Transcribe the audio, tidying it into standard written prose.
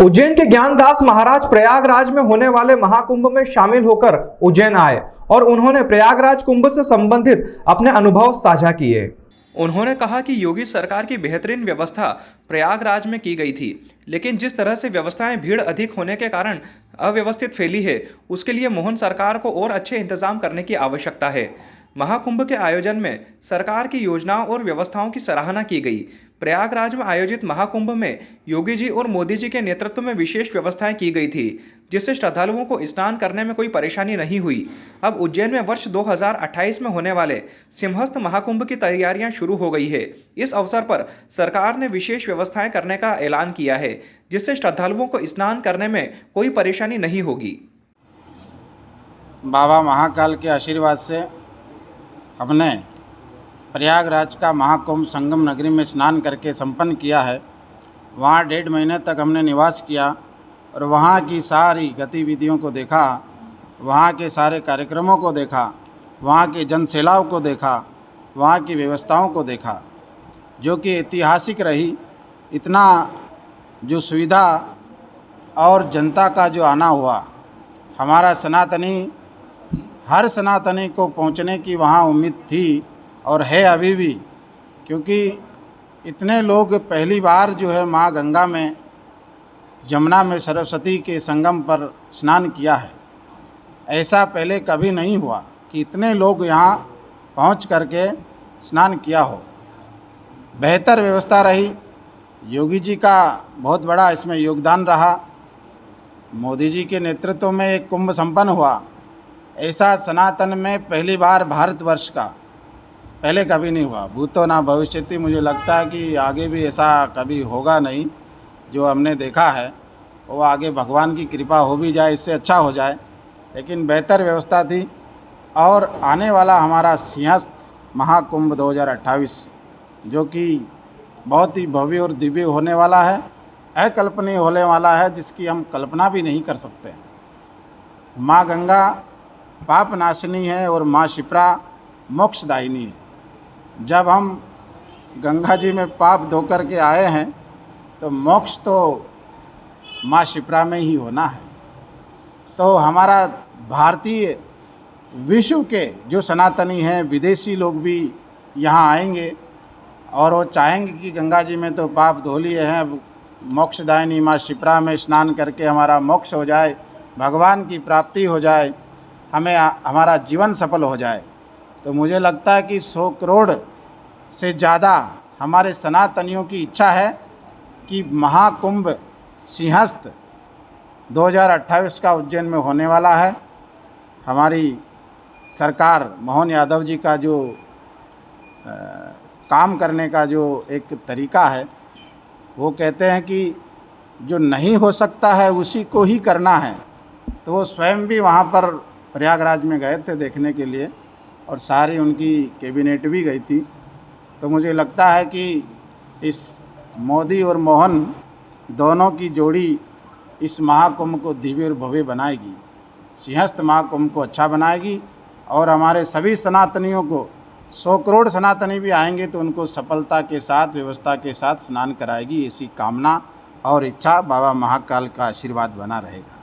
उज्जैन के ज्ञानदास महाराज प्रयागराज में होने वाले महाकुंभ में शामिल होकर उज्जैन आए और उन्होंने प्रयागराज कुंभ से संबंधित अपने अनुभव साझा किए। उन्होंने कहा कि योगी सरकार की बेहतरीन व्यवस्था प्रयागराज में की गई थी, लेकिन जिस तरह से व्यवस्थाएं भीड़ अधिक होने के कारण अव्यवस्थित फैली है, उसके लिए मोहन सरकार को और अच्छे इंतजाम करने की आवश्यकता है। महाकुंभ के आयोजन में सरकार की योजनाओं और व्यवस्थाओं की सराहना की गई। प्रयागराज में आयोजित महाकुंभ में योगी जी और मोदी जी के नेतृत्व में विशेष व्यवस्थाएं की गई थी, जिससे श्रद्धालुओं को स्नान करने में कोई परेशानी नहीं हुई। अब उज्जैन में वर्ष 2028 में होने वाले सिंहस्थ महाकुंभ की तैयारियां शुरू हो गई है। इस अवसर पर सरकार ने विशेष व्यवस्थाएं करने का ऐलान किया है, जिससे श्रद्धालुओं को स्नान करने में कोई परेशानी नहीं होगी। बाबा महाकाल के आशीर्वाद से हमने प्रयागराज का महाकुंभ संगम नगरी में स्नान करके संपन्न किया है। वहाँ 1.5 महीने तक हमने निवास किया और वहाँ की सारी गतिविधियों को देखा, वहाँ के सारे कार्यक्रमों को देखा, वहाँ के जनसेलाओं को देखा, वहाँ की व्यवस्थाओं को देखा, जो कि ऐतिहासिक रही। इतना जो सुविधा और जनता का जो आना हुआ, हमारा सनातनी, हर सनातनी को पहुंचने की वहाँ उम्मीद थी और है अभी भी, क्योंकि इतने लोग पहली बार जो है माँ गंगा में, जमुना में सरस्वती के संगम पर स्नान किया है। ऐसा पहले कभी नहीं हुआ कि इतने लोग यहाँ पहुँच करके स्नान किया हो। बेहतर व्यवस्था रही, योगी जी का बहुत बड़ा इसमें योगदान रहा। मोदी जी के नेतृत्व में एक कुंभ संपन्न हुआ। ऐसा सनातन में पहली बार भारतवर्ष का पहले कभी नहीं हुआ। भूतो ना भविष्यति। मुझे लगता है कि आगे भी ऐसा कभी होगा नहीं। जो हमने देखा है वो आगे भगवान की कृपा हो भी जाए, इससे अच्छा हो जाए, लेकिन बेहतर व्यवस्था थी। और आने वाला हमारा सिंहस्थ महाकुंभ 2028 जो कि बहुत ही भव्य और दिव्य होने वाला है, अकल्पनीय होने वाला है, जिसकी हम कल्पना भी नहीं कर सकते। माँ गंगा पाप नाशिनी है और माँ शिप्रा मोक्षदायिनी है। जब हम गंगा जी में पाप धो कर के आए हैं तो मोक्ष तो माँ शिप्रा में ही होना है। तो हमारा भारतीय, विश्व के जो सनातनी हैं, विदेशी लोग भी यहाँ आएंगे और वो चाहेंगे कि गंगा जी में तो पाप धो लिए हैं, मोक्षदायिनी माँ शिप्रा में स्नान करके हमारा मोक्ष हो जाए, भगवान की प्राप्ति हो जाए, हमें हमारा जीवन सफल हो जाए। तो मुझे लगता है कि 100 करोड़ से ज़्यादा हमारे सनातनियों की इच्छा है कि महाकुंभ सिंहस्थ 2028 का उज्जैन में होने वाला है। हमारी सरकार, मोहन यादव जी का जो काम करने का जो एक तरीका है, वो कहते हैं कि जो नहीं हो सकता है उसी को ही करना है। तो वो स्वयं भी वहाँ पर प्रयागराज में गए थे देखने के लिए और सारी उनकी कैबिनेट भी गई थी। तो मुझे लगता है कि इस मोदी और मोहन दोनों की जोड़ी इस महाकुंभ को दिव्य और भव्य बनाएगी, सिंहस्थ महाकुंभ को अच्छा बनाएगी और हमारे सभी सनातनियों को, 100 करोड़ सनातनी भी आएंगे तो उनको सफलता के साथ, व्यवस्था के साथ स्नान कराएगी। ऐसी कामना और इच्छा, बाबा महाकाल का आशीर्वाद बना रहेगा।